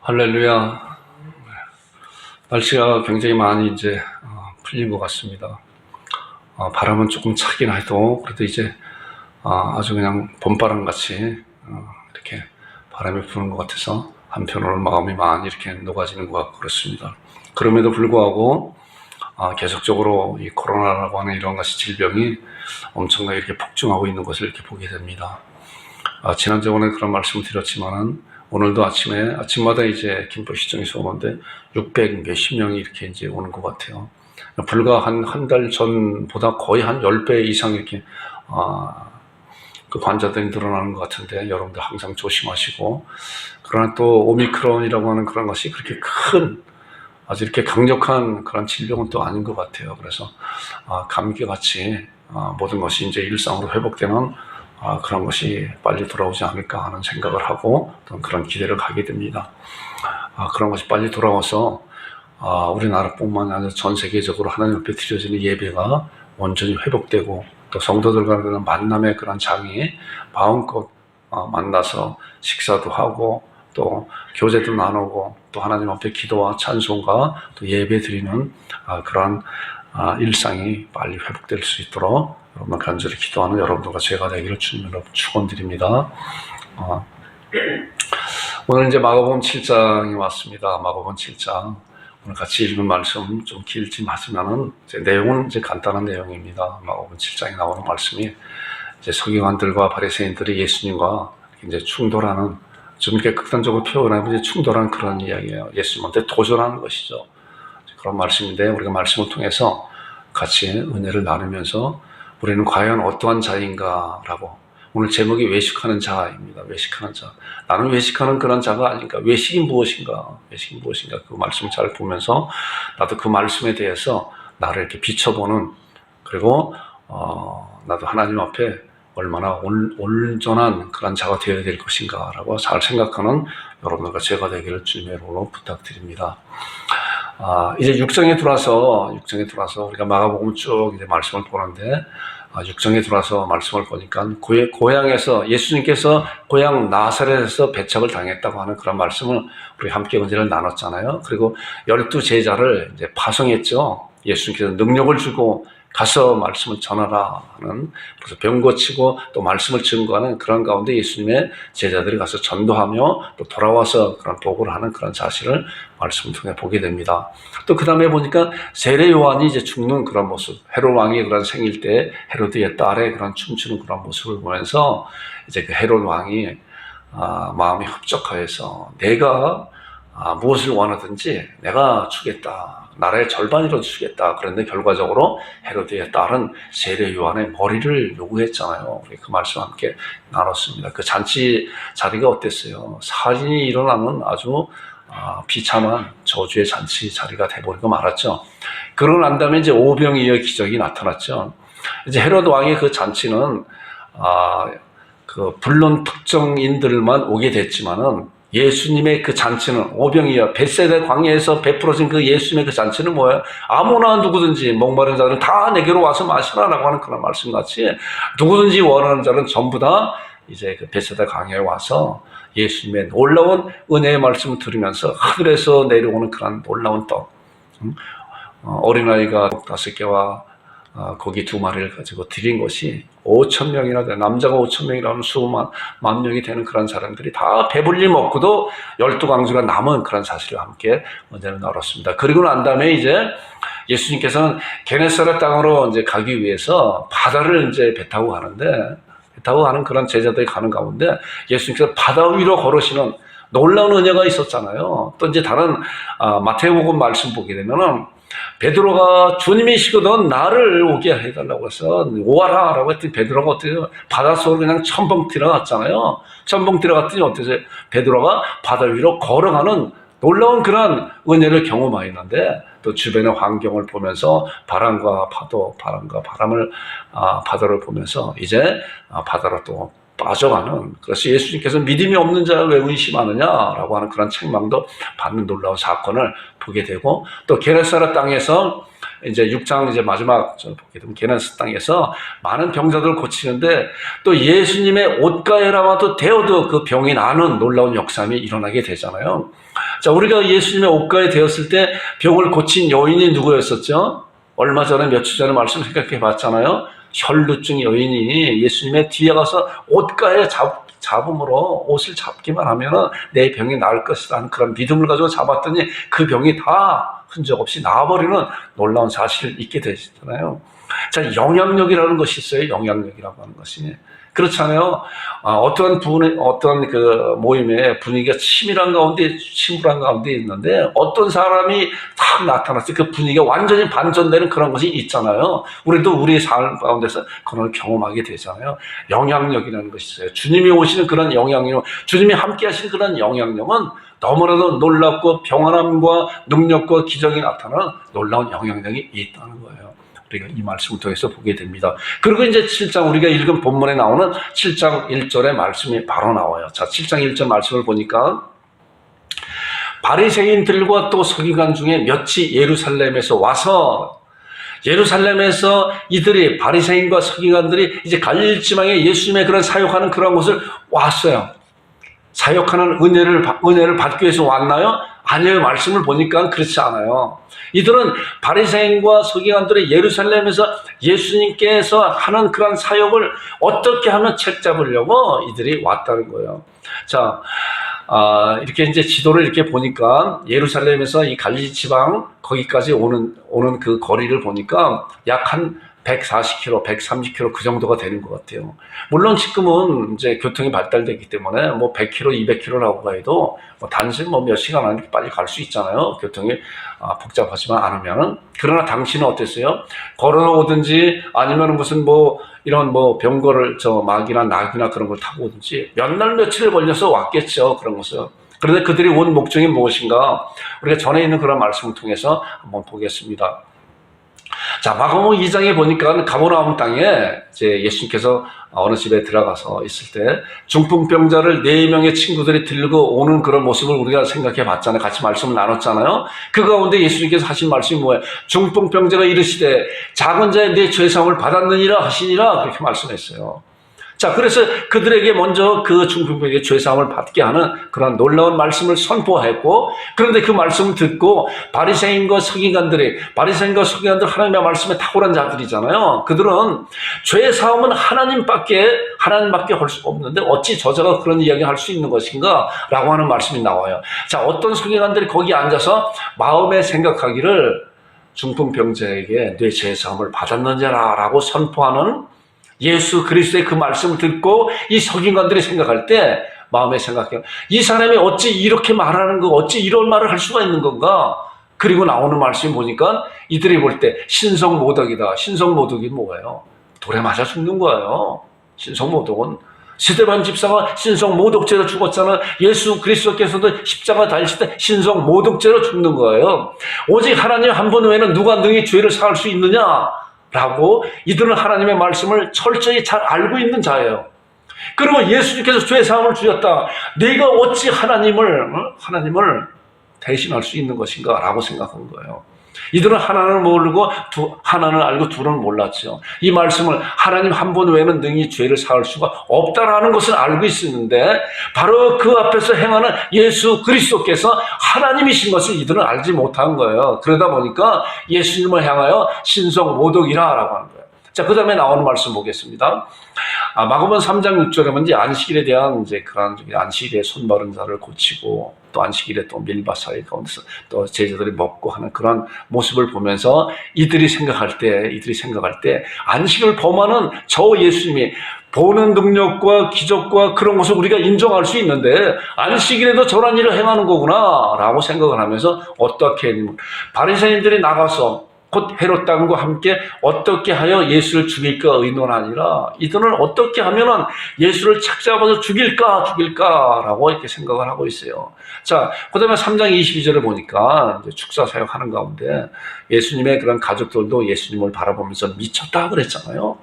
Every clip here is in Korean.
할렐루야. 날씨가 굉장히 많이 이제 풀린 것 같습니다. 바람은 조금 차긴 해도 그래도 이제 아주 그냥 봄바람 같이 이렇게 바람이 부는 것 같아서 한편으로는 마음이 많이 이렇게 녹아지는 것 같고 그렇습니다. 그럼에도 불구하고 계속적으로 이 코로나라고 하는 이런 것이 질병이 엄청나게 이렇게 폭증하고 있는 것을 이렇게 보게 됩니다. 지난주에 그런 말씀을 드렸지만은 오늘도 아침마다 이제 김포시청에서 오는데 600 몇십 명이 이렇게 이제 오는 것 같아요. 불과 한 달 전보다 거의 한 10배 이상 이렇게, 그 환자들이 늘어나는 것 같은데 여러분들 항상 조심하시고, 그러나 또 오미크론이라고 하는 그런 것이 그렇게 아주 이렇게 강력한 그런 질병은 또 아닌 것 같아요. 그래서, 감기 같이, 모든 것이 이제 일상으로 회복되는 그런 것이 빨리 돌아오지 않을까 하는 생각을 하고 또 그런 기대를 가게 됩니다. 그런 것이 빨리 돌아와서 우리나라뿐만 아니라 전 세계적으로 하나님 앞에 드려지는 예배가 온전히 회복되고 또 성도들과는 만남의 그런 장이 마음껏 만나서 식사도 하고 또 교제도 나누고 또 하나님 앞에 기도와 찬송과 또 예배 드리는 그런 일상이 빨리 회복될 수 있도록 여러분 간절히 기도하는 여러분들과 제가 되기를 주님으로 축원드립니다. 오늘 이제 마가복음 7장이 왔습니다. 마가복음 7장 오늘 같이 읽은 말씀 좀 길긴 하지만은 내용은 이제 간단한 내용입니다. 마가복음 7장에 나오는 말씀이 이제 서기관들과 바리새인들이 예수님과 이제 충돌하는, 좀 이렇게 극단적으로 표현하면 이제 충돌하는 그런 이야기예요. 예수님한테 도전하는 것이죠. 그런 말씀인데 우리가 말씀을 통해서 같이 은혜를 나누면서 우리는 과연 어떠한 자인가라고, 오늘 제목이 외식하는 자입니다. 외식하는 자. 나는 외식하는 그런 자가 아닌가? 외식이 무엇인가? 외식이 무엇인가? 그 말씀을 잘 보면서 나도 그 말씀에 대해서 나를 이렇게 비춰보는, 그리고 나도 하나님 앞에 얼마나 온전한 그런 자가 되어야 될 것인가라고 잘 생각하는 여러분들과 제가 되기를 주님의 이름으로 부탁드립니다. 이제 6장에 들어와서 우리가 마가복음 쭉 이제 말씀을 보는데, 6장에 들어와서 말씀을 보니까 고향에서 예수님께서 고향 나사렛에서 배척을 당했다고 하는 그런 말씀을 우리 함께 은혜를 나눴잖아요. 그리고 12 제자를 이제 파송했죠. 예수님께서 능력을 주고 가서 말씀을 전하라 하는, 그래서 병 고치고 또 말씀을 증거하는 그런 가운데 예수님의 제자들이 가서 전도하며 또 돌아와서 그런 보고를 하는 그런 사실을 말씀을 통해 보게 됩니다. 또 그 다음에 보니까 세례 요한이 이제 죽는 그런 모습, 헤롯 왕의 그런 생일 때 헤로드의 딸의 그런 춤추는 그런 모습을 보면서 이제 그 헤롯 왕이 마음이 흡족하여서 내가 무엇을 원하든지 내가 주겠다. 나라의 절반이라도 주겠다. 그런데 결과적으로 헤로드의 딸은 세례 요한의 머리를 요구했잖아요. 우리 그 말씀 함께 나눴습니다. 그 잔치 자리가 어땠어요? 살인이 일어나는 아주 비참한 저주의 잔치 자리가 돼버리고 말았죠. 그러고 난 다음에 이제 오병이어의 기적이 나타났죠. 이제 헤로드 왕의 그 잔치는 그 불론 특정인들만 오게 됐지만은 예수님의 그 잔치는 오병이어 벳세다 광야에서 베풀어진 그 예수님의 그 잔치는 뭐예요? 아무나 누구든지 목마른 자들은 다 내게로 와서 마시라라고 하는 그런 말씀같이 누구든지 원하는 자는 전부 다 이제 그 벳세다 광야에 와서 예수님의 놀라운 은혜의 말씀을 들으면서 하늘에서 내려오는 그런 놀라운 떡, 어린아이가 5개와 고기 2마리를 가지고 드린 것이 5,000명이나 돼. 남자가 5,000명이라면 수만 명이 되는 그런 사람들이 다 배불리 먹고도 12강주가 남은 그런 사실을 함께 언제는 나눴습니다. 그리고 난 다음에 이제 예수님께서는 게네사렛 땅으로 이제 가기 위해서 바다를 이제 배 타고 가는 그런 제자들이 가는 가운데 예수님께서 바다 위로 걸으시는 놀라운 은혜가 있었잖아요. 또 이제 다른 마태복음 말씀 보게 되면은 베드로가 주님이시거든 나를 오게 해달라고 해서 오와라라고 했더니 베드로가 어떻게 바닷속으로 그냥 첨벙 들어갔잖아요. 첨벙 들어갔더니 어떠세요? 베드로가 바다 위로 걸어가는 놀라운 그런 은혜를 경험하였는데, 또 주변의 환경을 보면서 바람과 바람을 바다를 보면서 이제 바다로 또 빠져가는, 그래서 예수님께서 믿음이 없는 자를 왜 의심하느냐라고 하는 그런 책망도 받는 놀라운 사건을 보게 되고, 또 게네사렛 땅에서 이제 6장 이제 마지막 보게 되면 게네사렛 땅에서 많은 병자들을 고치는데 또 예수님의 옷가에라마도 되어도 그 병이 나는 놀라운 역사이 일어나게 되잖아요. 자, 우리가 예수님의 옷가에 되었을 때 병을 고친 여인이 누구였었죠? 얼마 전에 며칠 전에 말씀 생각해 봤잖아요. 혈루증 여인이 예수님의 뒤에 가서 옷가에 잡음으로 옷을 잡기만 하면 내 병이 나을 것이라는 그런 믿음을 가지고 잡았더니 그 병이 다 흔적 없이 나아버리는 놀라운 사실을 잊게 되시잖아요. 자, 영향력이라는 것이 있어요. 영향력이라고 하는 것이. 그렇잖아요. 어떤 그 모임의 분위기가 침울한 가운데 있는데 어떤 사람이 딱 나타났을 때 그 분위기가 완전히 반전되는 그런 것이 있잖아요. 우리도 우리의 삶 가운데서 그런 걸 경험하게 되잖아요. 영향력이라는 것이 있어요. 주님이 오시는 그런 영향력, 주님이 함께 하시는 그런 영향력은 너무나도 놀랍고 평안함과 능력과 기적이 나타나는 놀라운 영향력이 있다는 거예요. 우리가 이 말씀을 통해서 보게 됩니다. 그리고 이제 7장 우리가 읽은 본문에 나오는 7장 1절의 말씀이 바로 나와요. 자, 7장 1절 말씀을 보니까 바리새인들과 또 서기관 중에 몇이 예루살렘에서 와서 예루살렘에서 이들이 바리새인과 서기관들이 이제 갈릴리 지방에 예수님의 그런 사역하는 그런 곳을 왔어요. 사역하는 은혜를 받기 위해서 왔나요? 아니요. 말씀을 보니까 그렇지 않아요. 이들은 바리새인과 서기관들이 예루살렘에서 예수님께서 하는 그런 사역을 어떻게 하면 책잡으려고 이들이 왔다는 거예요. 자, 이렇게 이제 지도를 이렇게 보니까 예루살렘에서 이 갈릴리 지방 거기까지 오는 그 거리를 보니까 약 한 140km, 130km 그 정도가 되는 것 같아요. 물론 지금은 이제 교통이 발달됐기 때문에 뭐 100km, 200km라고 해도 뭐 단순히 뭐 몇 시간 안에 빨리 갈 수 있잖아요. 교통이 복잡하지만 않으면은. 그러나 당시는 어땠어요? 걸어오든지 아니면 무슨 뭐 이런 뭐 병거를 막이나 낙이나 그런 걸 타고 오든지 몇 날 며칠을 걸려서 왔겠죠. 그런 것은. 그런데 그들이 온 목적이 무엇인가? 우리가 전에 있는 그런 말씀을 통해서 한번 보겠습니다. 자, 마가복음 2장에 보니까 가버나움 땅에 이제 예수님께서 어느 집에 들어가서 있을 때 중풍병자를 4명의 친구들이 들고 오는 그런 모습을 우리가 생각해 봤잖아요. 같이 말씀을 나눴잖아요. 그 가운데 예수님께서 하신 말씀이 뭐예요? 중풍병자가 이르시되 작은 자의 내 죄사함을 받았느니라 하시니라 그렇게 말씀했어요. 자, 그래서 그들에게 먼저 그 중풍병자의 죄사함을 받게 하는 그런 놀라운 말씀을 선포했고, 그런데 그 말씀을 듣고 바리새인과 서기관들 하나님의 말씀에 탁월한 자들이잖아요. 그들은 죄사함은 하나님밖에 할 수 없는데 어찌 저자가 그런 이야기를 할 수 있는 것인가? 라고 하는 말씀이 나와요. 자, 어떤 서기관들이 거기 앉아서 마음에 생각하기를 중풍병자에게 내 죄사함을 받았느냐라고 선포하는 예수 그리스도의 그 말씀을 듣고 이 서기관들이 생각할 때 마음에 생각해요. 이 사람이 어찌 이렇게 말하는 거, 어찌 이런 말을 할 수가 있는 건가? 그리고 나오는 말씀을 보니까 이들이 볼 때 신성모독이다. 신성모독이 뭐예요? 돌에 맞아 죽는 거예요. 신성모독은 스데반 집사가 신성모독죄로 죽었잖아요. 예수 그리스도께서도 십자가 달리실 때 신성모독죄로 죽는 거예요. 오직 하나님 한 분 외에는 누가 능히 죄를 사할 수 있느냐? 라고 이들은 하나님의 말씀을 철저히 잘 알고 있는 자예요. 그리고 예수님께서 죄 사함을 주셨다. 내가 어찌 하나님을 대신할 수 있는 것인가? 라고 생각한 거예요. 이들은 하나는 모르고 하나는 알고 둘은 몰랐죠. 이 말씀을 하나님 한 분 외에는 능히 죄를 사할 수가 없다라는 것을 알고 있었는데 바로 그 앞에서 행하는 예수 그리스도께서 하나님이신 것을 이들은 알지 못한 거예요. 그러다 보니까 예수님을 향하여 신성모독이라 라고 하는 거예요. 자, 그 다음에 나오는 말씀 보겠습니다. 마가복음 3장 6절에 먼저 안식일에 대한 이제 그런 안식일에 손마른 자를 고치고 또 안식일에 또 밀밭사이 가운데서 또 제자들이 먹고 하는 그런 모습을 보면서 이들이 생각할 때 안식을 범하는 저 예수님이 보는 능력과 기적과 그런 것을 우리가 인정할 수 있는데 안식일에도 저런 일을 행하는 거구나 라고 생각을 하면서 어떻게 바리새인들이 나가서 곧 헤롯 왕과 함께 어떻게 하여 예수를 죽일까 의논하니라. 이들은 어떻게 하면은 예수를 착잡아서 죽일까라고 이렇게 생각을 하고 있어요. 자, 그 다음에 3장 22절을 보니까 이제 축사 사역하는 가운데 예수님의 그런 가족들도 예수님을 바라보면서 미쳤다 그랬잖아요.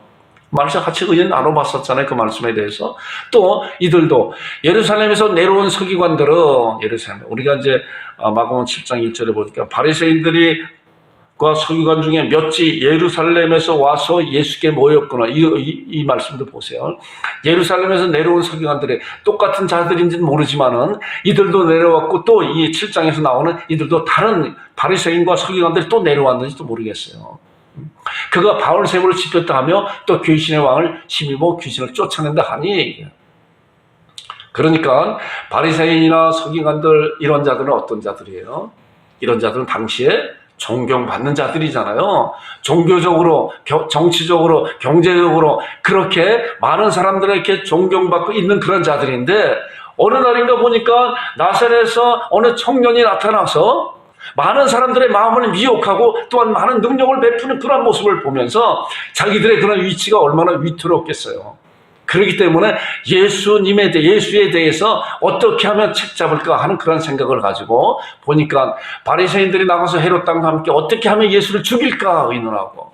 말씀 같이 의견 나눠봤었잖아요. 그 말씀에 대해서. 또 이들도 예루살렘에서 내려온 서기관들은 우리가 이제 마가복음 7장 1절에 보니까 바리새인들이 서기관 중에 몇지 예루살렘에서 와서 예수께 모였구나. 이 말씀도 보세요. 예루살렘에서 내려온 서기관들이 똑같은 자들인지는 모르지만은 이들도 내려왔고, 또 이 7장에서 나오는 이들도 다른 바리새인과 서기관들이 또 내려왔는지도 모르겠어요. 그가 바울세굴을 지켰다 하며 또 귀신의 왕을 힘입어 귀신을 쫓아낸다 하니, 그러니까 바리새인이나 서기관들, 이런 자들은 어떤 자들이에요? 이런 자들은 당시에 존경받는 자들이잖아요. 종교적으로, 정치적으로, 경제적으로 그렇게 많은 사람들에게 존경받고 있는 그런 자들인데, 어느 날인가 보니까 나사렛에서 어느 청년이 나타나서 많은 사람들의 마음을 미혹하고 또한 많은 능력을 베푸는 그런 모습을 보면서 자기들의 그런 위치가 얼마나 위태롭겠어요. 그렇기 때문에 예수에 대해서 어떻게 하면 책 잡을까 하는 그런 생각을 가지고 보니까 바리새인들이 나가서 헤롯 왕과 함께 어떻게 하면 예수를 죽일까 의논하고,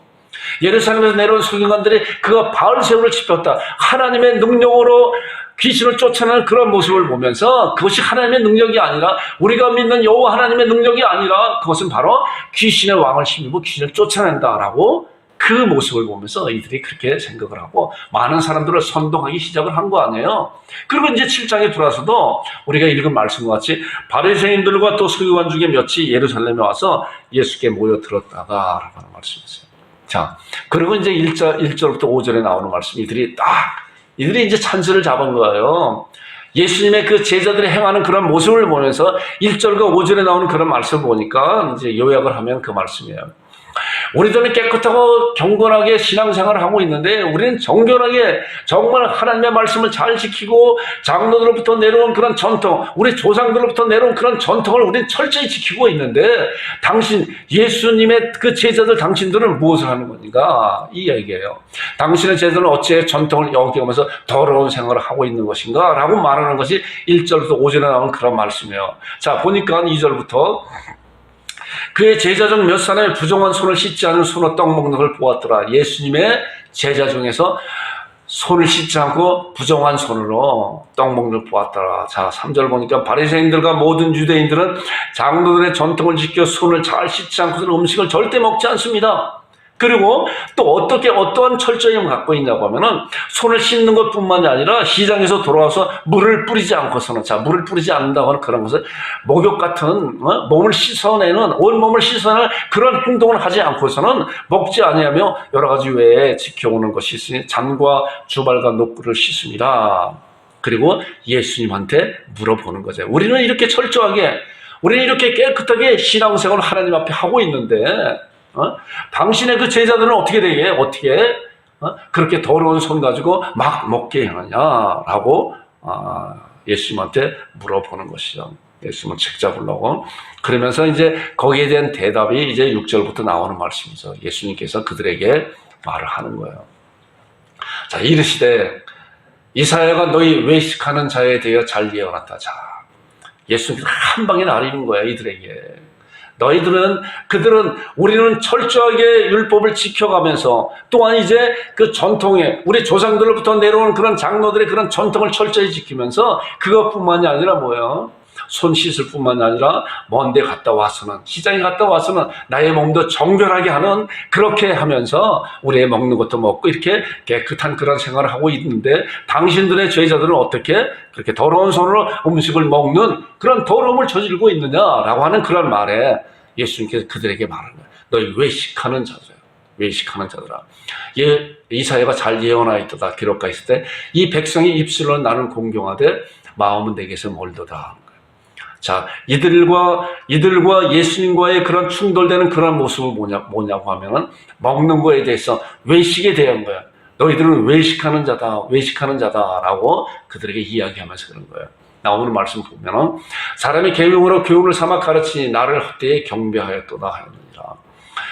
예루살렘에서 내려온 서기관들이 그가 바울세굴을 지켰다, 하나님의 능력으로 귀신을 쫓아내는 그런 모습을 보면서 그것이 하나님의 능력이 아니라, 우리가 믿는 여호와 하나님의 능력이 아니라 그것은 바로 귀신의 왕을 힘입어 귀신을 쫓아낸다라고, 그 모습을 보면서 이들이 그렇게 생각을 하고 많은 사람들을 선동하기 시작을 한 거 아니에요. 그리고 이제 7장에 들어와서도 우리가 읽은 말씀과 같이 바리새인들과 또 서기관 중에 몇이 예루살렘에 와서 예수께 모여들었다가 라고 하는 말씀이었어요. 자, 그리고 이제 1절부터 5절에 나오는 말씀, 이들이 이제 찬스를 잡은 거예요. 예수님의 그 제자들이 행하는 그런 모습을 보면서 1절과 5절에 나오는 그런 말씀을 보니까 이제 요약을 하면 그 말씀이에요. 우리들은 깨끗하고 경건하게 신앙생활을 하고 있는데, 우리는 정결하게 정말 하나님의 말씀을 잘 지키고 장로들로부터 내려온 그런 전통, 우리 조상들로부터 내려온 그런 전통을 우리는 철저히 지키고 있는데, 예수님의 그 제자들, 당신들은 무엇을 하는 건가? 이 얘기예요. 당신의 제자들은 어찌 전통을 어기면서 더러운 생활을 하고 있는 것인가? 라고 말하는 것이 1절부터 5절에 나오는 그런 말씀이에요. 자, 보니까 2절부터 그의 제자 중 몇 사람이 부정한 손을 씻지 않은 손으로 떡 먹는 걸 보았더라. 예수님의 제자 중에서 손을 씻지 않고 부정한 손으로 떡 먹는 걸 보았더라. 자, 3절 보니까 바리새인들과 모든 유대인들은 장로들의 전통을 지켜 손을 잘 씻지 않고서는 음식을 절대 먹지 않습니다. 그리고 또 어떠한 철저함을 갖고 있냐고 하면은, 손을 씻는 것 뿐만이 아니라 시장에서 돌아와서 물을 뿌리지 않고서는, 물을 뿌리지 않는다고 하는 그런 것을 목욕 같은, 몸을 씻어내는, 온몸을 씻어내는 그런 행동을 하지 않고서는 먹지 아니하며 여러 가지 외에 지켜오는 것이 있으니 잔과 주발과 노구를 씻습니다. 그리고 예수님한테 물어보는 거죠. 우리는 이렇게 철저하게, 우리는 이렇게 깨끗하게 신앙생활을 하나님 앞에 하고 있는데, 당신의 그 제자들은 어떻게 되게, 그렇게 더러운 손 가지고 막 먹게 하느냐라고 예수님한테 물어보는 것이죠. 예수님은 책 잡으려고. 그러면서 이제 거기에 대한 대답이 이제 6절부터 나오는 말씀이죠. 예수님께서 그들에게 말을 하는 거예요. 자, 이르시되 이사야가 너희 외식하는 자에 대하여 잘 예언했다. 자, 예수님께서 한 방에 나리는 거예요, 이들에게. 우리는 철저하게 율법을 지켜가면서, 또한 이제 그 전통에, 우리 조상들로부터 내려온 그런 장로들의 그런 전통을 철저히 지키면서, 그것뿐만이 아니라 뭐예요? 손 씻을 뿐만이 아니라 먼데 갔다 와서는, 시장에 갔다 와서는 나의 몸도 정결하게 하는, 그렇게 하면서 우리의 먹는 것도 먹고 이렇게 깨끗한 그런 생활을 하고 있는데, 당신들의 제자들은 어떻게 그렇게 더러운 손으로 음식을 먹는 그런 더러움을 저지르고 있느냐라고 하는 그런 말에 예수님께서 그들에게 말하는 거예요. 너희 외식하는 자들아, 외식하는 자들아. 이사야가 잘 예언하였도다. 기록가 있을 때 이 백성의 입술로 나는 공경하되 마음은 내게서 멀도다. 자, 이들과 예수님과의 그런 충돌되는 그런 모습은 뭐냐고 하면은, 먹는 거에 대해서 외식에 대한 거야. 너희들은 외식하는 자다라고 그들에게 이야기하면서 그런 거예요. 나오는 말씀 보면은, 사람이 계명으로 교훈을 삼아 가르치니 나를 헛되이 경배하였도다 하였느니라.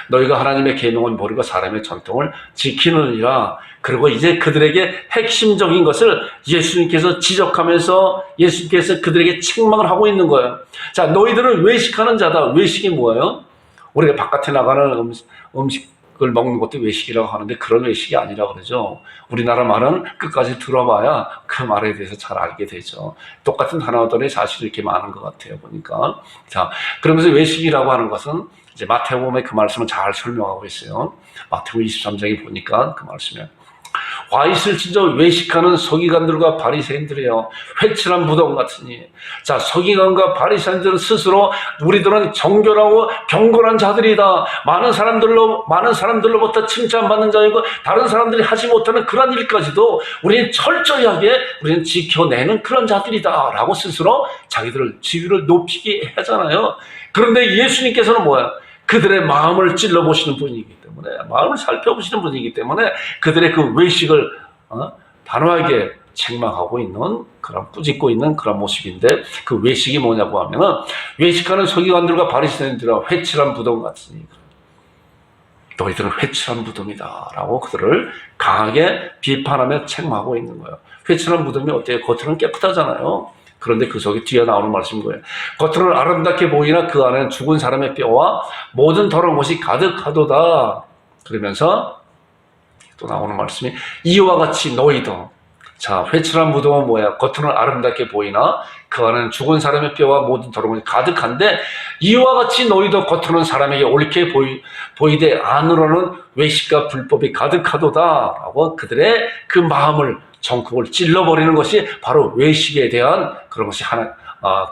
너희가 하나님의 계명은 모르고 사람의 전통을 지키느니라. 그리고 이제 그들에게 핵심적인 것을 예수님께서 지적하면서 예수님께서 그들에게 책망을 하고 있는 거예요. 자, 너희들은 외식하는 자다. 외식이 뭐예요? 우리가 바깥에 나가는 그걸 먹는 것도 외식이라고 하는데 그런 외식이 아니라 그러죠. 우리나라 말은 끝까지 들어봐야 그 말에 대해서 잘 알게 되죠. 똑같은 단어들의 사실이 이렇게 많은 것 같아요, 보니까. 자, 그러면서 외식이라고 하는 것은 이제 마태복음에 그 말씀을 잘 설명하고 있어요. 마태복음 23장에 보니까 그 말씀에 와 있을진저 외식하는 서기관들과 바리새인들이여 회칠한 무덤 같으니. 자, 서기관과 바리새인들은 스스로 우리들은 정결하고 경건한 자들이다, 많은 사람들로부터 칭찬받는 자이고 다른 사람들이 하지 못하는 그런 일까지도 우리는 철저히 하게 우리는 지켜내는 그런 자들이다 라고 스스로 자기들 지위를 높이게 하잖아요. 그런데 예수님께서는 뭐야? 그들의 마음을 찔러보시는 분이기 때문에, 마음을 살펴보시는 분이기 때문에 그들의 그 외식을 단호하게 책망하고 있는, 그런 꾸짖고 있는 그런 모습인데, 그 외식이 뭐냐고 하면은 외식하는 서기관들과 바리새인들은 회칠한 무덤 같으니 너희들은 회칠한 무덤이다 라고 그들을 강하게 비판하며 책망하고 있는 거예요. 회칠한 무덤이 어때요? 겉으로는 깨끗하잖아요. 그런데 그 속에 뒤에 나오는 말씀인 거예요. 겉으로는 아름답게 보이나 그 안에는 죽은 사람의 뼈와 모든 더러운 것이 가득하도다. 그러면서 또 나오는 말씀이 이와 같이 너희도. 자, 회칠한 무덤은 뭐야? 겉으로는 아름답게 보이나 그 안에는 죽은 사람의 뼈와 모든 더러운 것이 가득한데 이와 같이 너희도 겉으로는 사람에게 옳게 보이되 안으로는 외식과 불법이 가득하도다 라고 그들의 그 마음을, 정욕을 찔러버리는 것이 바로 외식에 대한 그런 것이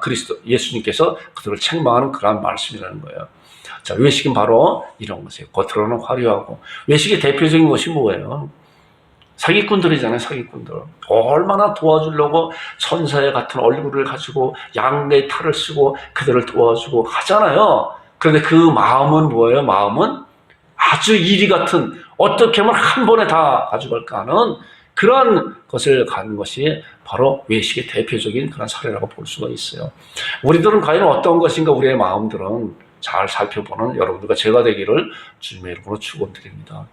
그리스도 예수님께서 그들을 책망하는 그러한 말씀이라는 거예요. 자, 외식은 바로 이런 것이에요. 겉으로는 화려하고. 외식의 대표적인 것이 뭐예요? 사기꾼들이잖아요, 사기꾼들. 얼마나 도와주려고 천사의 같은 얼굴을 가지고 양의 탈을 쓰고 그들을 도와주고 하잖아요. 그런데 그 마음은 뭐예요? 마음은 아주 이리 같은, 어떻게 하면 한 번에 다 가져갈까 하는 그런 것을 가는 것이 바로 외식의 대표적인 그런 사례라고 볼 수가 있어요. 우리들은 과연 어떤 것인가, 우리의 마음들은 잘 살펴보는 여러분들과 제가 되기를 주님의 이름으로 축원드립니다.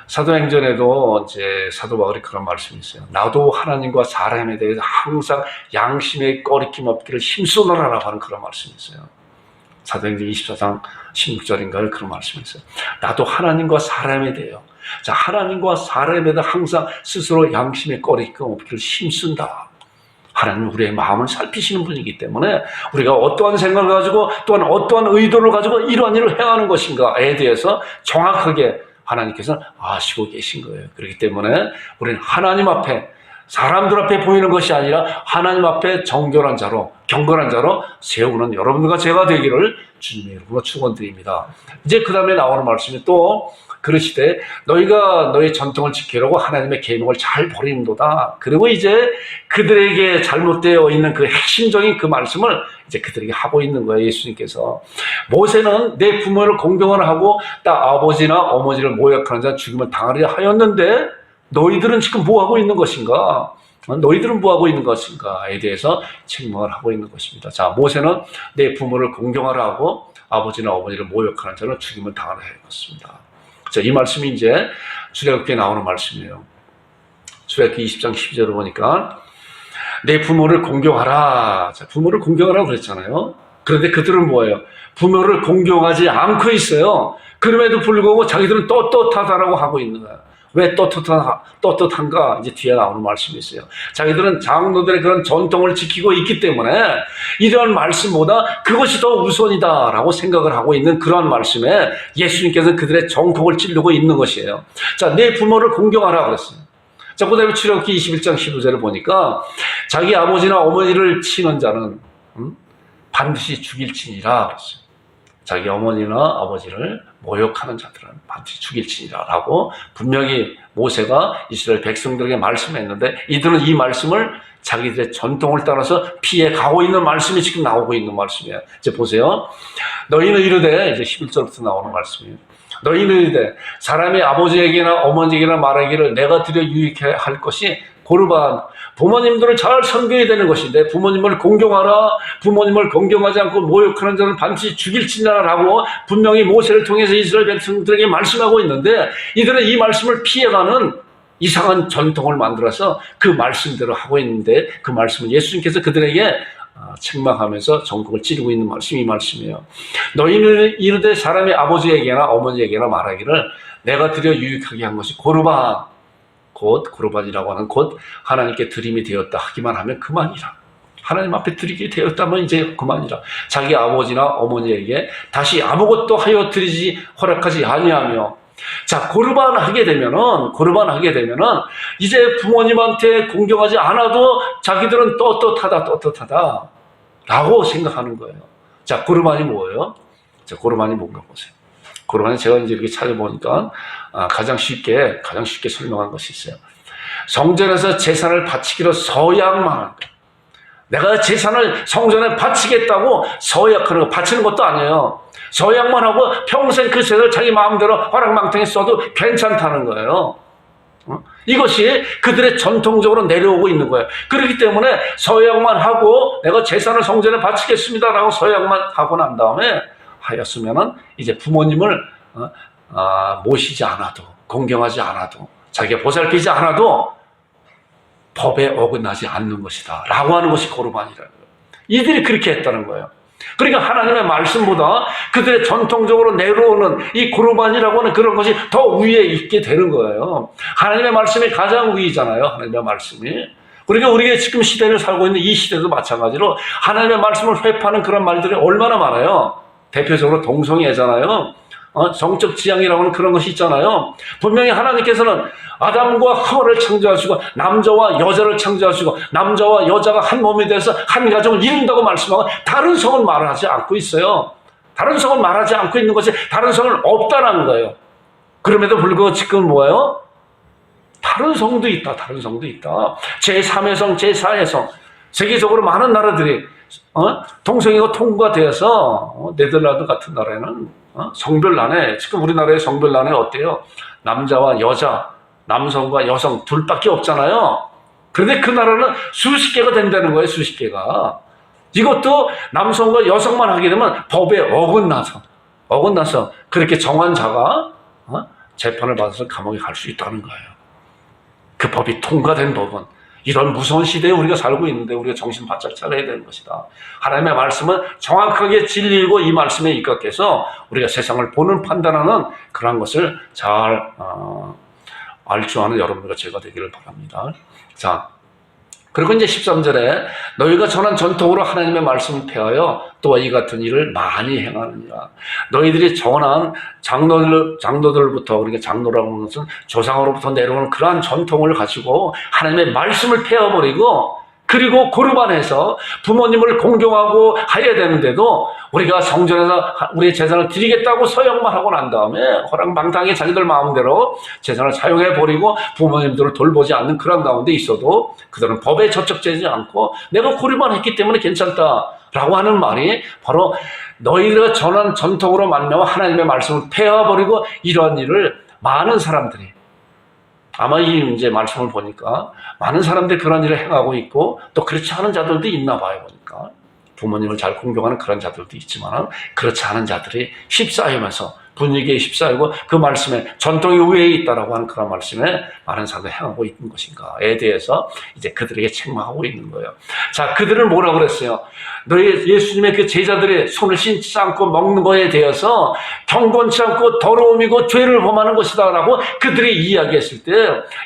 사도행전에도 이제 사도 바울이 그런 말씀이 있어요. 나도 하나님과 사람에 대해서 항상 양심의 꺼리낌 없기를 힘쓰노라라고 하는 그런 말씀이 있어요. 사도행전 24장 16절인가요? 그런 말씀이 있어요. 나도 하나님과 사람에 대해요. 자, 하나님과 사람에 대해 항상 스스로 양심의 꺼리낌 없기를 힘쓴다. 하나님은 우리의 마음을 살피시는 분이기 때문에 우리가 어떠한 생각을 가지고 또한 어떠한 의도를 가지고 이러한 일을 행하는 것인가에 대해서 정확하게 하나님께서는 아시고 계신 거예요. 그렇기 때문에 우리는 하나님 앞에, 사람들 앞에 보이는 것이 아니라 하나님 앞에 정결한 자로, 경건한 자로 세우는 여러분들과 제가 되기를 주님의 이름으로 축원드립니다. 이제 그 다음에 나오는 말씀이 또 그러시되 너희가 너희 전통을 지키려고 하나님의 계명을 잘 버리는도다. 그리고 이제 그들에게 잘못되어 있는 그 핵심적인 그 말씀을 이제 그들에게 하고 있는 거예요. 예수님께서 모세는 내 부모를 공경을 하고 딱 아버지나 어머니를 모욕하는 자 죽임을 당하려 하였는데 너희들은 지금 뭐 하고 있는 것인가? 너희들은 뭐 하고 있는 것인가에 대해서 책망을 하고 있는 것입니다. 자, 모세는 내 부모를 공경하라 하고 아버지나 어머니를 모욕하는 자는 죽임을 당하려 하였습니다. 자, 이 말씀이 이제 출애굽기에 나오는 말씀이에요. 출애굽기 20장 12절을 보니까 내 부모를 공경하라. 자, 부모를 공경하라고 그랬잖아요. 그런데 그들은 뭐예요? 부모를 공경하지 않고 있어요. 그럼에도 불구하고 자기들은 떳떳하다라고 하고 있는 거예요. 왜 떳떳한가? 이제 뒤에 나오는 말씀이 있어요. 자기들은 장로들의 그런 전통을 지키고 있기 때문에 이러한 말씀보다 그것이 더 우선이다라고 생각을 하고 있는 그러한 말씀에 예수님께서 그들의 정욕을 찌르고 있는 것이에요. 자, 내 부모를 공경하라 그랬어요. 자, 그 다음에 출애굽기 21장 15절을 보니까 자기 아버지나 어머니를 치는 자는 반드시 죽일지니라 그랬어요. 자기 어머니나 아버지를 모욕하는 자들은 반드시 죽일지니라 라고 분명히 모세가 이스라엘 백성들에게 말씀했는데 이들은 이 말씀을 자기들의 전통을 따라서 피해 가고 있는 말씀이 지금 나오고 있는 말씀이에요. 이제 보세요. 너희는 이르되, 이제 11절부터 나오는 말씀이에요. 너희는 이르되 사람이 아버지에게나 어머니에게나 말하기를 내가 드려 유익해 할 것이 고르반, 부모님들을 잘 섬겨야 되는 것인데 부모님을 공경하라, 부모님을 공경하지 않고 모욕하는 자는 반드시 죽일지니라 라고 분명히 모세를 통해서 이스라엘 백성들에게 말씀하고 있는데 이들은 이 말씀을 피해가는 이상한 전통을 만들어서 그 말씀대로 하고 있는데 그 말씀을 예수님께서 그들에게 책망하면서 전국을 찌르고 있는 말씀이 이 말씀이에요. 너희는 이르되 사람의 아버지에게나 어머니에게나 말하기를 내가 드려 유익하게 한 것이 고르반, 곧 고르반이라고 하는 곧 하나님께 드림이 되었다 하기만 하면 그만이라. 하나님 앞에 드리게 되었다면 이제 그만이라. 자기 아버지나 어머니에게 다시 아무것도 하여 드리지 허락하지 아니하며. 자, 고르반 하게 되면은 이제 부모님한테 공경하지 않아도 자기들은 떳떳하다 라고 생각하는 거예요. 자, 고르반이 뭐예요? 자, 고르반이 뭔가 보세요. 고르반은 제가 이제 이렇게 찾아보니까 가장 쉽게 설명한 것이 있어요. 성전에서 제사를 바치기로 서약만 한다. 내가 제사를 성전에 바치겠다고 서약하는 거, 바치는 것도 아니에요. 서약만 하고 평생 그 제사를 자기 마음대로 허락망탕에 써도 괜찮다는 거예요. 이것이 그들의 전통적으로 내려오고 있는 거예요. 그렇기 때문에 서약만 하고 내가 제사를 성전에 바치겠습니다라고 서약만 하고 난 다음에 하였으면은 이제 부모님을 모시지 않아도, 공경하지 않아도, 자기가 보살피지 않아도 법에 어긋나지 않는 것이다 라고 하는 것이 고르반이라는 거예요. 이들이 그렇게 했다는 거예요. 그러니까 하나님의 말씀보다 그들의 전통적으로 내려오는 이 고르반이라고 하는 그런 것이 더 위에 있게 되는 거예요. 하나님의 말씀이 가장 위잖아요. 하나님의 말씀이. 그러니까 우리가 지금 시대를 살고 있는 이 시대도 마찬가지로 하나님의 말씀을 회파하는 그런 말들이 얼마나 많아요. 대표적으로 동성애잖아요. 정적 지향이라고 하는 그런 것이 있잖아요. 분명히 하나님께서는 아담과 하와를 창조하시고 남자와 여자를 창조하시고 남자와 여자가 한 몸이 돼서 한 가정을 이룬다고 말씀하고 다른 성을 말하지 않고 있어요. 다른 성을 말하지 않고 있는 것이 다른 성은 없다는 거예요. 그럼에도 불구하고 지금 뭐예요? 다른 성도 있다. 다른 성도 있다. 제3의 성, 제4의 성. 세계적으로 많은 나라들이 동성애가 통과되어서 네덜란드 같은 나라에는 성별난에, 지금 우리나라의 성별난에 어때요? 남자와 여자, 남성과 여성 둘밖에 없잖아요. 그런데 그 나라는 수십 개가 된다는 거예요. 수십 개가. 이것도 남성과 여성만 하게 되면 법에 어긋나서 그렇게 정한 자가 재판을 받아서 감옥에 갈 수 있다는 거예요. 그 법이 통과된 법은. 이런 무서운 시대에 우리가 살고 있는데 우리가 정신 바짝 차려야 되는 것이다. 하나님의 말씀은 정확하게 진리이고 이 말씀에 입각해서 우리가 세상을 보는 판단하는 그런 것을 잘 알 줄 아는 여러분과 제가 되기를 바랍니다. 자, 그리고 이제 13절에 너희가 전한 전통으로 하나님의 말씀을 폐하여 또한 이 같은 일을 많이 행하느니라. 너희들이 전한 장로들부터, 그러니까 장로라고 하는 것은 조상으로부터 내려오는 그러한 전통을 가지고 하나님의 말씀을 폐하버리고 그리고 고르반해서 부모님을 공경하고 해야 되는데도 우리가 성전에서 우리의 재산을 드리겠다고 서약만 하고 난 다음에 허랑방탕하게 자기들 마음대로 재산을 사용해버리고 부모님들을 돌보지 않는 그런 가운데 있어도 그들은 법에 저촉되지 않고 내가 고르반 했기 때문에 괜찮다라고 하는 말이 바로 너희가 전한 전통으로 말미암아 하나님의 말씀을 폐하버리고 이러한 일을 많은 사람들이 아마 이 이제 말씀을 보니까 많은 사람들이 그런 일을 행하고 있고 또 그렇지 않은 자들도 있나 봐요. 보니까 부모님을 잘 공경하는 그런 자들도 있지만 그렇지 않은 자들이 휩싸이면서 분위기에 휩싸이고 그 말씀에 전통이 위에 있다라고 하는 그런 말씀에 많은 사람들이 행하고 있는 것인가에 대해서 이제 그들에게 책망하고 있는 거예요. 자, 그들은 뭐라고 그랬어요? 너희 예수님의 그 제자들이 손을 씻지 않고 먹는 것에 대해서 경건치 않고 더러움이고 죄를 범하는 것이다 라고 그들이 이야기했을 때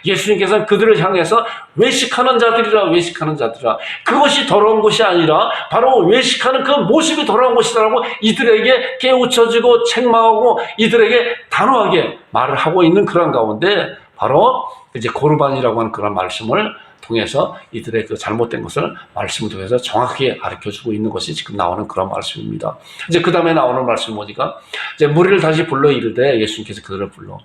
예수님께서는 그들을 향해서 외식하는 자들이라 그것이 더러운 것이 아니라 바로 외식하는 그 모습이 더러운 것이다 라고 이들에게 깨우쳐지고 책망하고 이들에게 단호하게 말을 하고 있는 그런 가운데 바로 이제 고르반이라고 하는 그런 말씀을 통해서 이들의 그 잘못된 것을 말씀을 통해서 정확하게 가르쳐주고 있는 것이 지금 나오는 그런 말씀입니다. 이제 그 다음에 나오는 말씀이 뭐니까 이제 무리를 다시 불러 이르되 예수님께서 그들을 불러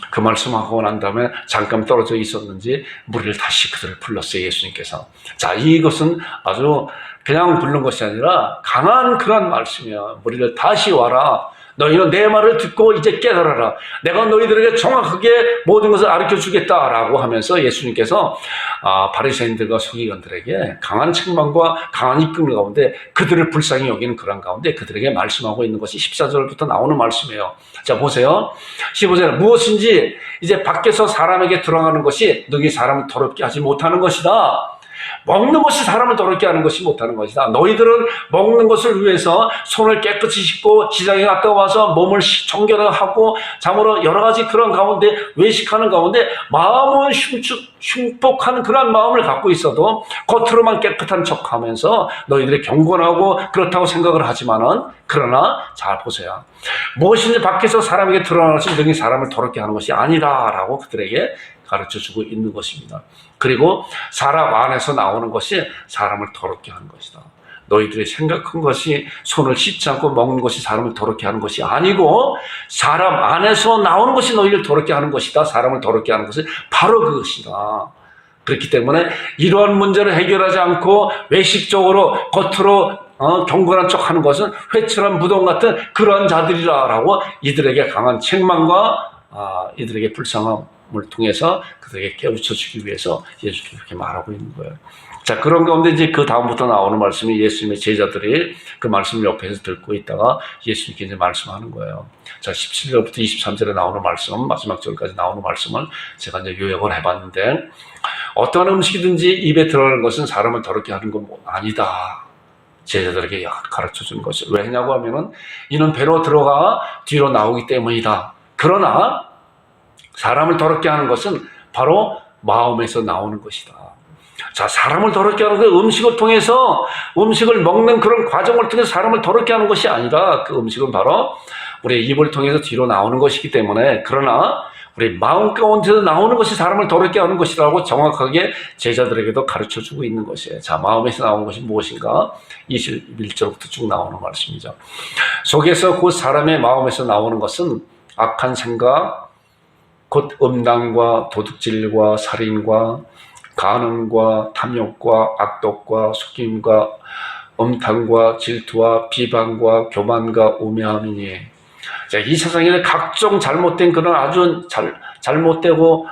그 말씀하고 난 다음에 잠깐 떨어져 있었는지 무리를 다시 그들을 불렀어요. 예수님께서. 자, 이것은 아주 그냥 부른 것이 아니라 강한 그런 말씀이야. 무리를 다시 와라. 너희는 내 말을 듣고 이제 깨달아라. 내가 너희들에게 정확하게 모든 것을 가르쳐 주겠다라고 하면서 예수님께서 바리새인들과 서기관들에게 강한 책망과 강한 이끌림 가운데 그들을 불쌍히 여기는 그런 가운데 그들에게 말씀하고 있는 것이 14절부터 나오는 말씀이에요. 자, 보세요. 15절에 무엇인지 이제 밖에서 사람에게 들어가는 것이 너희 사람을 더럽게 하지 못하는 것이다. 먹는 것이 사람을 더럽게 하는 것이 못하는 것이다. 너희들은 먹는 것을 위해서 손을 깨끗이 씻고 시장에 갔다 와서 몸을 청결하고 잠으로 여러 가지 그런 가운데 외식하는 가운데 마음은 흉폭한 그런 마음을 갖고 있어도 겉으로만 깨끗한 척하면서 너희들이 경건하고 그렇다고 생각을 하지만은 그러나 잘 보세요. 무엇인지 밖에서 사람에게 드러나는 것이 능히 사람을 더럽게 하는 것이 아니다라고 그들에게 가르쳐주고 있는 것입니다. 그리고 사람 안에서 나오는 것이 사람을 더럽게 하는 것이다. 너희들이 생각한 것이 손을 씻지 않고 먹는 것이 사람을 더럽게 하는 것이 아니고 사람 안에서 나오는 것이 너희를 더럽게 하는 것이다. 사람을 더럽게 하는 것이 바로 그것이다. 그렇기 때문에 이러한 문제를 해결하지 않고 외식적으로 겉으로 경건한 척하는 것은 회칠한 무덤 같은 그러한 자들이라라고 이들에게 강한 책망과 이들에게 불쌍함을 통해서 그들에게 깨우쳐 주기 위해서 예수님이 그렇게 말하고 있는 거예요. 자, 그런 가운데 이제 그 다음부터 나오는 말씀이 예수님의 제자들이 그 말씀을 옆에서 듣고 있다가 예수님께 이제 말씀하는 거예요. 자, 17절부터 23절에 나오는 말씀, 마지막 절까지 나오는 말씀을 제가 이제 요약을 해봤는데, 어떠한 음식이든지 입에 들어가는 것은 사람을 더럽게 하는 건 아니다. 제자들에게 가르쳐 주는 것이. 왜냐고 하면은 이는 배로 들어가 뒤로 나오기 때문이다. 그러나 사람을 더럽게 하는 것은 바로 마음에서 나오는 것이다. 자, 사람을 더럽게 하는 그 음식을 통해서 음식을 먹는 그런 과정을 통해서 사람을 더럽게 하는 것이 아니라 그 음식은 바로 우리의 입을 통해서 뒤로 나오는 것이기 때문에 그러나 우리 마음 가운데서 나오는 것이 사람을 더럽게 하는 것이라고 정확하게 제자들에게도 가르쳐주고 있는 것이에요. 자, 마음에서 나오는 것이 무엇인가? 21절부터 쭉 나오는 말씀이죠. 속에서 곧 사람의 마음에서 나오는 것은 악한 생각, 곧 음란과 도둑질과 살인과 간음과 탐욕과 악독과 속임과 음탕과 질투와 비방과 교만과 우매함이니. 자, 이 세상에 각종 잘못된 그런 아주 잘못되고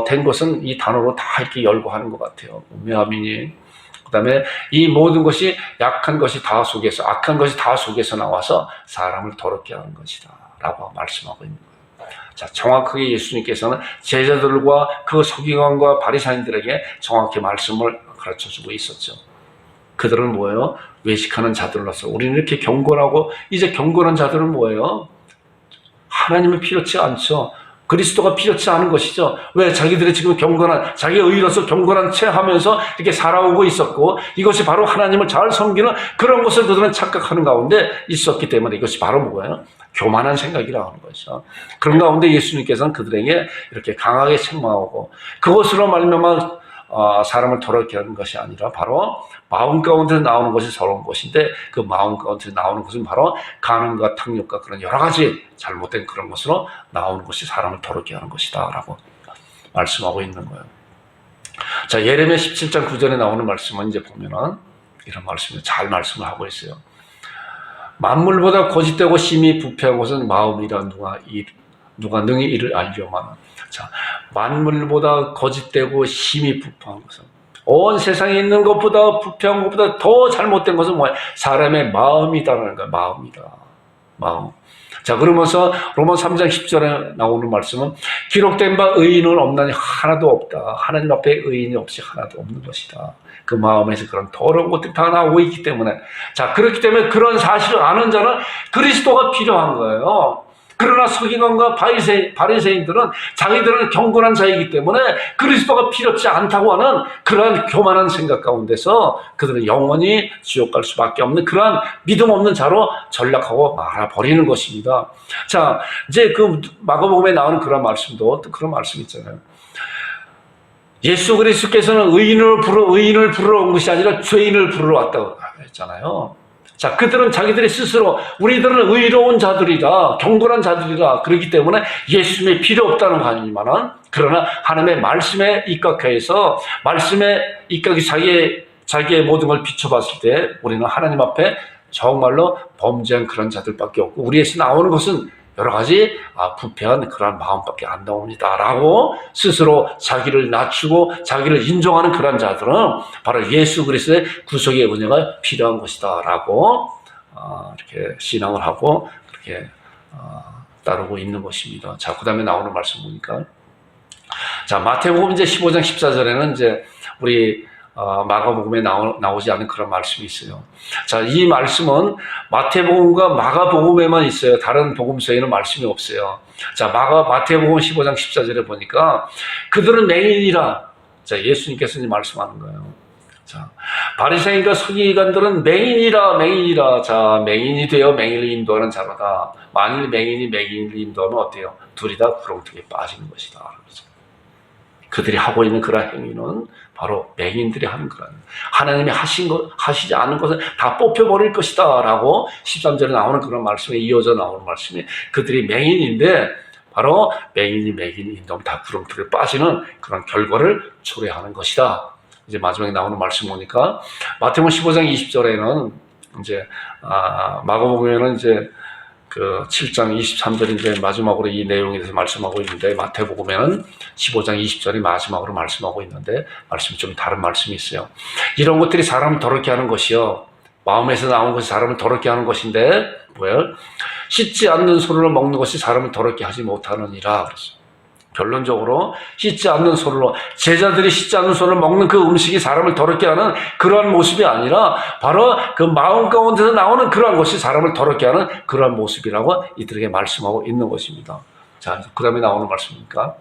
된 것은 이 단어로 다 이렇게 열거하는 것 같아요. 우매함이니. 그다음에 이 모든 것이 약한 것이 다 속에서, 악한 것이 다 속에서 나와서 사람을 더럽게 하는 것이다라고 말씀하고 있는 거예요. 자, 정확하게 예수님께서는 제자들과 그 서기관과 바리사인들에게 정확히 말씀을 가르쳐주고 있었죠. 그들은 뭐예요? 외식하는 자들로서 우리는 이렇게 경건하고 이제 경건한 자들은 뭐예요? 하나님은 필요치 않죠. 그리스도가 필요치 않은 것이죠. 왜? 자기들이 지금 경건한, 자기 의로서 경건한 채 하면서 이렇게 살아오고 있었고 이것이 바로 하나님을 잘 섬기는 그런 것을 그들은 착각하는 가운데 있었기 때문에 이것이 바로 뭐예요? 교만한 생각이라고 하는 것이죠. 그런 가운데 예수님께서는 그들에게 이렇게 강하게 책망하고 그것으로 말미암아 사람을 더럽게 하는 것이 아니라 바로 마음 가운데서 나오는 것이 서러운 것인데 그 마음 가운데서 나오는 것은 바로 간음과 탕욕과 그런 여러 가지 잘못된 그런 것으로 나오는 것이 사람을 더럽게 하는 것이다 라고 말씀하고 있는 거예요. 자, 예레미야 17장 9절에 나오는 말씀은 이제 보면은 이런 말씀을 잘 말씀을 하고 있어요. 만물보다 거짓되고 심히 부패한 것은 마음이라 누가 능히 이를 알려마는. 자, 만물보다 거짓되고 심히 부패한 것은 온 세상에 있는 것보다 부패한 것보다 더 잘못된 것은 뭐야? 사람의 마음이다라는 거야. 마음이다. 마음. 자, 그러면서 로마 3장 10절에 나오는 말씀은 기록된 바 의인은 없나니 하나도 없다. 하나님 앞에 의인이 없이 하나도 없는 것이다. 그 마음에서 그런 더러운 것들이 다 나오고 있기 때문에. 자, 그렇기 때문에 그런 사실을 아는 자는 그리스도가 필요한 거예요. 그러나 서기관과 바리새인들은 자기들은 경건한 자이기 때문에 그리스도가 필요치 않다고 하는 그러한 교만한 생각 가운데서 그들은 영원히 지옥 갈 수밖에 없는 그러한 믿음 없는 자로 전락하고 말아버리는 것입니다. 자, 이제 그 마가복음에 나오는 그런 말씀도 또 그런 말씀 있잖아요. 예수 그리스도께서는 의인을 부르러 온 것이 아니라 죄인을 부르러 왔다고 했잖아요. 자, 그들은 자기들이 스스로 우리들은 의로운 자들이다, 경건한 자들이다. 그렇기 때문에 예수님이 필요 없다는 거 아니지만은 그러나 하나님의 말씀에 입각해서 말씀에 입각이 자기의 모든 걸 비춰봤을 때 우리는 하나님 앞에 정말로 범죄한 그런 자들밖에 없고 우리에서 나오는 것은 여러 가지 부패한 그러한 마음밖에 안 나옵니다라고 스스로 자기를 낮추고 자기를 인정하는 그런 자들은 바로 예수 그리스도의 구속의 은혜가 필요한 것이다라고 이렇게 신앙을 하고 그렇게 따르고 있는 것입니다. 자, 그다음에 나오는 말씀 보니까 자, 마태복음 이제 15장 14절에는 이제 우리 마가복음에 나오지 않은 그런 말씀이 있어요. 자, 이 말씀은 마태복음과 마가복음에만 있어요. 다른 복음서에는 말씀이 없어요. 자, 마태복음 15장 14절에 보니까 그들은 맹인이라. 자, 예수님께서 이제 말씀하는 거예요. 자, 바리새인과 서기관들은 맹인이라. 자, 맹인이 되어 맹인을 인도하는 자로다. 만일 맹인이 맹인을 인도하면 어때요? 둘이 다 구렁텅이에 빠지는 것이다. 그들이 하고 있는 그런 행위는 바로 맹인들이 하는 거라는, 하나님이 하시지 않은 것을 다 뽑혀버릴 것이다 라고 13절에 나오는 그런 말씀에 이어져 나오는 말씀이, 그들이 맹인인데 바로 맹인이 인도하면 다 구렁텅이에 빠지는 그런 결과를 초래하는 것이다. 이제 마지막에 나오는 말씀 보니까 마태복음 15장 20절에는 이제 마가복음에는 이제 그 7장 23절인데 마지막으로 이 내용에 대해서 말씀하고 있는데, 마태복음에는 15장 20절이 마지막으로 말씀하고 있는데 말씀이 좀 다른 말씀이 있어요. 이런 것들이 사람을 더럽게 하는 것이요, 마음에서 나온 것이 사람을 더럽게 하는 것인데 뭐예요? 씻지 않는 손으로 먹는 것이 사람을 더럽게 하지 못하느니라 그랬어요. 결론적으로 씻지 않는 손으로, 제자들이 씻지 않는 손으로 먹는 그 음식이 사람을 더럽게 하는 그러한 모습이 아니라 바로 그 마음 가운데서 나오는 그러한 것이 사람을 더럽게 하는 그러한 모습이라고 이들에게 말씀하고 있는 것입니다. 자, 그 다음에 나오는 말씀입니까?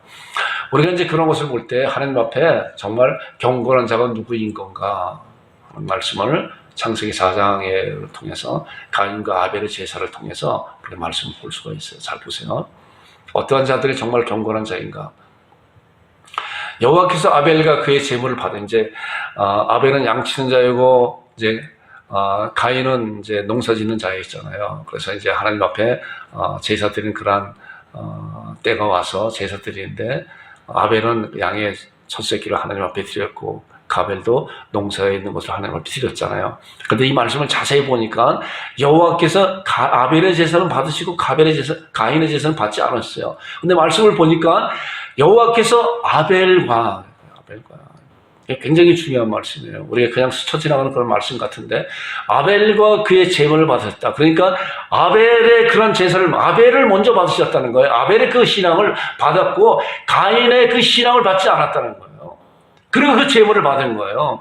우리가 이제 그런 것을 볼 때 하나님 앞에 정말 경건한 자가 누구인 건가 하는 말씀을 창세기 4장을 통해서 가인과 아벨의 제사를 통해서 우리가 말씀을 볼 수가 있어요. 잘 보세요. 어떠한 자들이 정말 경건한 자인가? 여호와께서 아벨과 그의 제물을 받은, 이제 아벨은 양치는 자이고 이제 가인은 이제 농사짓는 자였잖아요. 그래서 이제 하나님 앞에 제사 드리는 그러한 때가 와서 제사 드리는데, 아벨은 양의 첫 새끼를 하나님 앞에 드렸고 가벨도 농사에 있는 것을 하나님 앞에 드렸잖아요. 그런데 이 말씀을 자세히 보니까 여호와께서 아벨의 제사는 받으시고 가인의 제사는 받지 않았어요. 근데 말씀을 보니까 여호와께서 아벨과 굉장히 중요한 말씀이에요. 우리가 그냥 스쳐 지나가는 그런 말씀 같은데, 아벨과 그의 제물을 받으셨다. 그러니까 아벨의 그런 제사를, 아벨을 먼저 받으셨다는 거예요. 아벨의 그 신앙을 받았고 가인의 그 신앙을 받지 않았다는 거예요. 그리고 그 제물을 받은 거예요.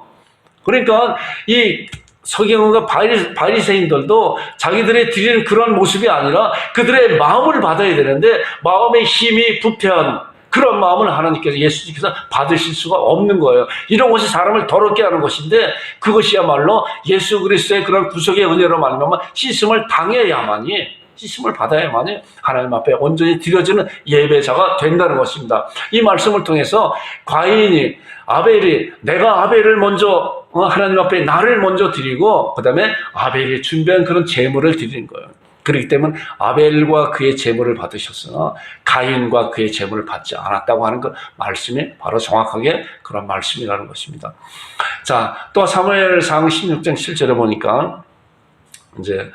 그러니까 이 서기관과 바리새인들도 자기들의 드리는 그런 모습이 아니라 그들의 마음을 받아야 되는데, 마음의 힘이 부패한 그런 마음을 하나님께서, 예수님께서 받으실 수가 없는 거예요. 이런 것이 사람을 더럽게 하는 것인데, 그것이야말로 예수 그리스도의 그런 구속의 은혜로 말미암아 씻음을 받아야만이 하나님 앞에 온전히 드려지는 예배자가 된다는 것입니다. 이 말씀을 통해서 아벨이 내가 아벨을 먼저 하나님 앞에 나를 먼저 드리고 그 다음에 아벨이 준비한 그런 제물을 드리는 거예요. 그렇기 때문에 아벨과 그의 제물을 받으셨으나 가인과 그의 제물을 받지 않았다고 하는 그 말씀이 바로 정확하게 그런 말씀이라는 것입니다. 자, 또 사무엘상 16장 7절에 보니까 이제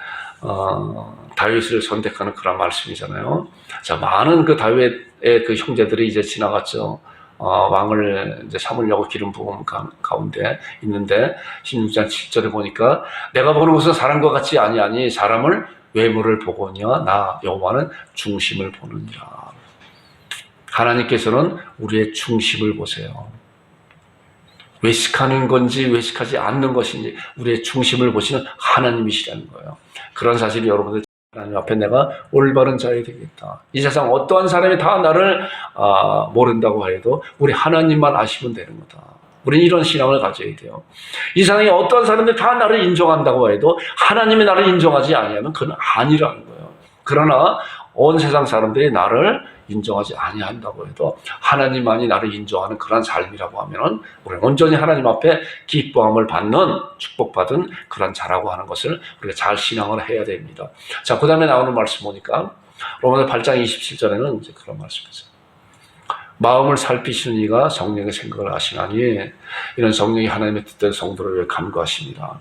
다윗을 선택하는 그런 말씀이잖아요. 자, 많은 그 다윗의 그 형제들이 이제 지나갔죠. 왕을 이제 삼으려고 기름 부음 가운데 있는데 16장 7절에 보니까 내가 보는 것은 사람과 같이 아니하니 사람을 외모를 보거니와 나 여호와는 중심을 보느니라. 하나님께서는 우리의 중심을 보세요. 외식하는 건지 외식하지 않는 것인지 우리의 중심을 보시는 하나님이시라는 거예요. 그런 사실이 여러분들, 하나님 앞에 내가 올바른 자이 되겠다. 이 세상 어떠한 사람이 다 나를 모른다고 해도 우리 하나님만 아시면 되는 거다. 우리는 이런 신앙을 가져야 돼요. 이 세상에 어떠한 사람들이 다 나를 인정한다고 해도 하나님이 나를 인정하지 아니하면 그건 아니라는 거예요. 그러나 온 세상 사람들이 나를 인정하지 아니한다고 해도 하나님만이 나를 인정하는 그런 삶이라고 하면은 우리는 온전히 하나님 앞에 기뻐함을 받는, 축복받은 그런 자라고 하는 것을 우리가 잘 신앙을 해야 됩니다. 자, 그 다음에 나오는 말씀 보니까 로마서 8장 27절에는 이제 그런 말씀이 있어요. 마음을 살피시는 이가 성령의 생각을 아시나니 이런 성령이 하나님의 뜻대로 성도를 위해 간구하십니다.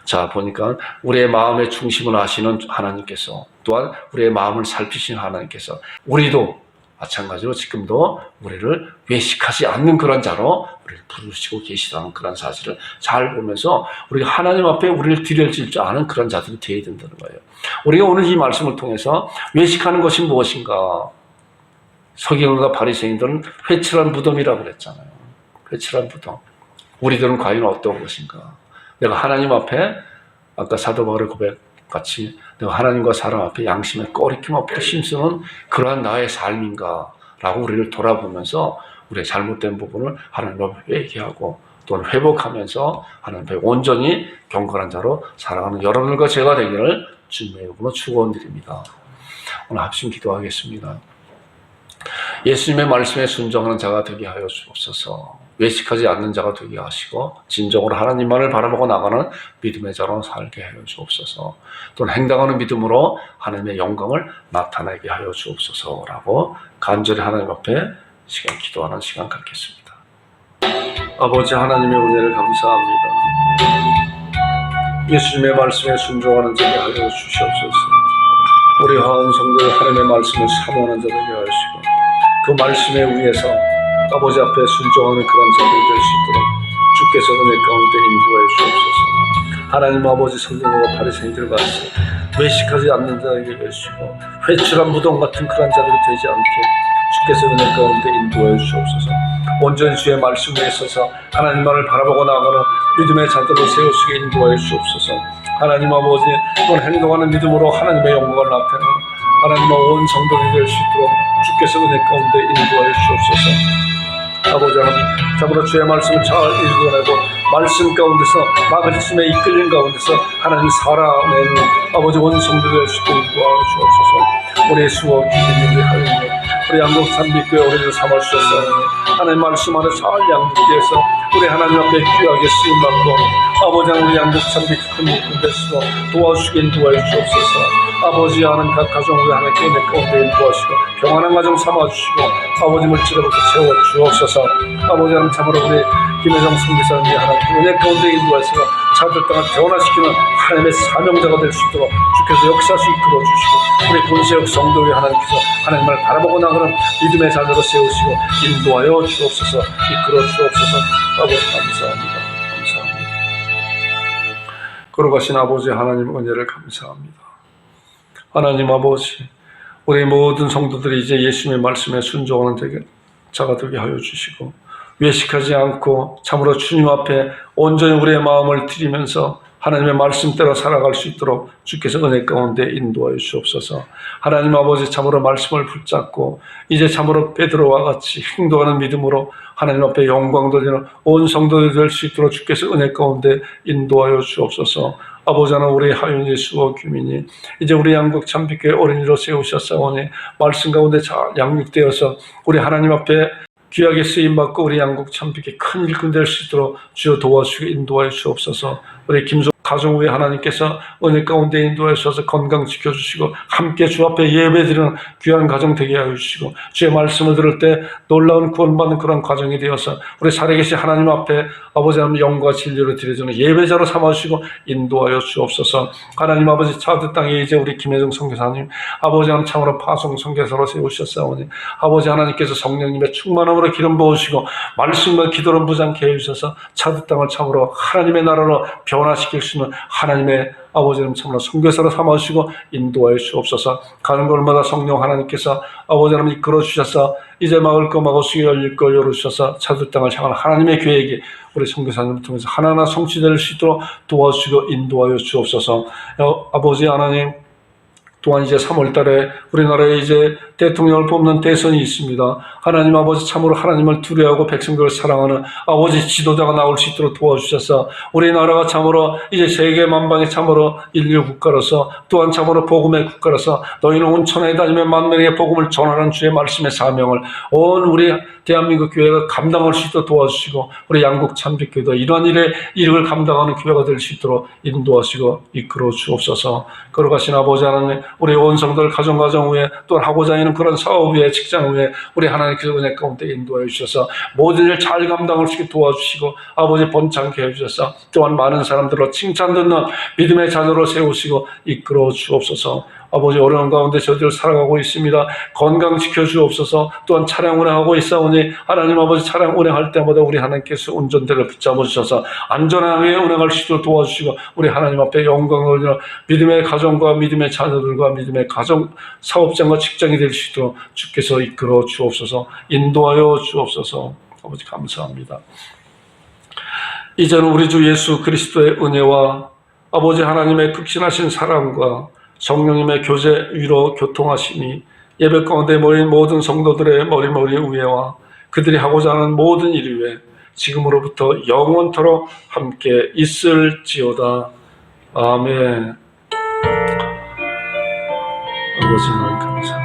자, 보니까 우리의 마음의 중심을 아시는 하나님께서, 또한 우리의 마음을 살피시는 하나님께서 우리도 마찬가지로 지금도 우리를 외식하지 않는 그런 자로 우리를 부르시고 계시다는 그런 사실을 잘 보면서 우리가 하나님 앞에 우리를 드려질 줄 아는 그런 자들이 되어야 된다는 거예요. 우리가 오늘 이 말씀을 통해서 외식하는 것이 무엇인가? 서기관과 바리새인들은 회칠한 무덤이라고 그랬잖아요. 회칠한 무덤. 우리들은 과연 어떤 것인가? 내가 하나님 앞에 아까 사도 바울의 고백같이 내가 하나님과 사람 앞에 양심에 꺼리낌 없게 힘쓰는 그러한 나의 삶인가? 라고 우리를 돌아보면서 우리의 잘못된 부분을 하나님 앞에 회개하고 또는 회복하면서 하나님 앞에 온전히 경건한 자로 살아가는 여러분들과 제가 되기를 주님의 이름으로 축원드립니다. 오늘 합심 기도하겠습니다. 예수님의 말씀에 순종하는 자가 되게 하여 주옵소서. 외식하지 않는 자가 되게 하시고 진정으로 하나님만을 바라보고 나가는 믿음의 자로 살게 하여 주옵소서. 또는 행동하는 믿음으로 하나님의 영광을 나타내게 하여 주옵소서라고 간절히 하나님 앞에 기도하는 시간 갖겠습니다. 아버지 하나님의 은혜를 감사합니다. 예수님의 말씀에 순종하는 자가 하여 주시옵소서. 우리 화원 성도들 하나님의 말씀을 사모하는 자들이 하시고 그 말씀에 의해서 아버지 앞에 순종하는 그런 자들이 될 수 있도록 주께서 은혜 가운데 인도해 주옵소서. 하나님 아버지 성경과 바리새인들 같이 외식하지 않는 자에게 계시고 회출한 무덤 같은 그런 자들이 되지 않게 주께서 은혜 가운데 인도해 주옵소서. 온전히 주의 말씀에 있어서 하나님만을 바라보고 나아가는 믿음의 자들을 세우시게 인도해 주옵소서. 하나님 아버지 또한 행동하는 믿음으로 하나님의 영광을 나타내는 하나님의 온 성도들이 될 수 있도록 주께서 은혜 가운데 인도하여 주옵소서. 아버지 하나님 참으로 주의 말씀을 잘 읽어내고 말씀 가운데서 말씀에 이끌린 가운데서 하나님 살아내는 아버지 온 성도들이 될 수 있도록 인도하여 주옵소서. 우리의 수호 기도님 우리 하나님 우리 양국 산비교회 우리를 삼아주셨사오니 하나님 말씀 안에 잘 양육되어서 우리 하나님 앞에 귀하게 쓰임받고 아버지 하나님 우리 양국 산비교회 큰 일꾼 되시고 도와주시게 인도하여 주옵소서. 아버지 하나님 각 가정 우리 하나님께 내 가운데 인도하시고 평안한 가정 삼아주시고 아버지 물질로부터 채워주옵소서. 아버지 하나님 참으로 우리 김혜정 선교사님이 하나님 은혜 가운데 인도하셔서 자들 땅을 변화시키는 하나님의 사명자가 될 수 있도록 주께서 역사시 이끌어 주시고 우리 본세역 성도의 하나님께서 하나님을 바라보고 나가는 믿음의 자녀로 세우시고 인도하여 주옵소서. 이끌어 주옵소서. 아버지 감사합니다. 감사합니다. 걸어가신 아버지 하나님 은혜를 감사합니다. 하나님 아버지 우리 모든 성도들이 이제 예수님의 말씀에 순종하는 자가 되게 하여 주시고 외식하지 않고 참으로 주님 앞에 온전히 우리의 마음을 드리면서 하나님의 말씀대로 살아갈 수 있도록 주께서 은혜 가운데 인도하여 주옵소서. 하나님 아버지 참으로 말씀을 붙잡고 이제 참으로 베드로와 같이 행동하는 믿음으로 하나님 앞에 영광 돌리는 온 성도들이 될 수 있도록 주께서 은혜 가운데 인도하여 주옵소서. 아버지 하나님 우리 하윤이 수호 규민이 이제 우리 양국 참빛교회 어린이로 세우셨사오니 말씀 가운데 잘 양육되어서 우리 하나님 앞에 귀하게 쓰임받고 우리 양국 참빛교회 큰 일꾼 될 수 있도록 주여 도와주시고 인도하여 주옵소서. 우리 김소 가정 위에 하나님께서 은혜 가운데 인도하여 주셔서 건강 지켜주시고 함께 주 앞에 예배드리는 귀한 가정 되게 하여 주시고 주의 말씀을 들을 때 놀라운 구원받는 그런 과정이 되어서 우리 살아계신 하나님 앞에 아버지 하나님 영과 진리로 드려지는 예배자로 삼아주시고 인도하여 주옵소서. 하나님 아버지 차드 땅에 이제 우리 김혜정 선교사님 아버지 하나님 참으로 파송 선교사로 세우셨사오니 아버지 하나님께서 성령님의 충만함으로 기름 부으시고 말씀과 기도로 무장케 해주셔서 차드 땅을 참으로 하나님의 나라로 변화시킬 수 있는 하나님의 아버지는 참으로 선교사로 삼아주시고 인도하여 주옵소서. 가는 곳마다 성령 하나님께서 아버지 하나님 이끌어 주셔서 이제 막을 거 막으시고 열릴 거 열어주셔서 차두 땅을 향한 하나님의 계획이 우리 선교사님을 통해서 하나하나 성취될 수 있도록 도와주시고 인도하여 주옵소서. 아버지 하나님 또한 이제 3월 달에 우리나라에 이제 대통령을 뽑는 대선이 있습니다. 하나님 아버지 참으로 하나님을 두려워하고 백성들을 사랑하는 아버지 지도자가 나올 수 있도록 도와주셔서 우리나라가 참으로 이제 세계 만방의 참으로 인류 국가로서 또한 참으로 복음의 국가로서 너희는 온 천하에 다니며 만민에게 복음을 전하는 주의 말씀의 사명을 온 우리 대한민국 교회가 감당할 수 있도록 도와주시고 우리 양국 참빛교회도 이러한 일에 이력을 감당하는 교회가 될 수 있도록 인도하시고 이끌어 주옵소서. 걸어가신 아버지 하나님 우리 온 성도들 가정 위에 또한 하고자 하는 그런 사업 위에 직장 위에 우리 하나님께서 은혜 가운데 인도해 주셔서 모든 일 잘 감당할 수 있게 도와주시고 아버지 번창케 해주셔서 또한 많은 사람들로 칭찬 듣는 믿음의 자녀로 세우시고 이끌어 주옵소서. 아버지 어려운 가운데 저희들 살아가고 있습니다. 건강 지켜주옵소서. 또한 차량 운행하고 있사오니 하나님 아버지 차량 운행할 때마다 우리 하나님께서 운전대를 붙잡아 주셔서 안전하게 운행할 수 있도록 도와주시고 우리 하나님 앞에 영광을 올리는 믿음의 가정과 믿음의 자녀들과 믿음의 가정 사업장과 직장이 될 수 있도록 주께서 이끌어 주옵소서. 인도하여 주옵소서. 아버지 감사합니다. 이제는 우리 주 예수 그리스도의 은혜와 아버지 하나님의 극진하신 사랑과 성령님의 교제, 위로, 교통하심이 예배 가운데 모인 모든 성도들의 머리머리 위에와 그들이 하고자 하는 모든 일 위에 지금으로부터 영원토록 함께 있을지어다. 아멘. 아버지 하나님 감사합니다.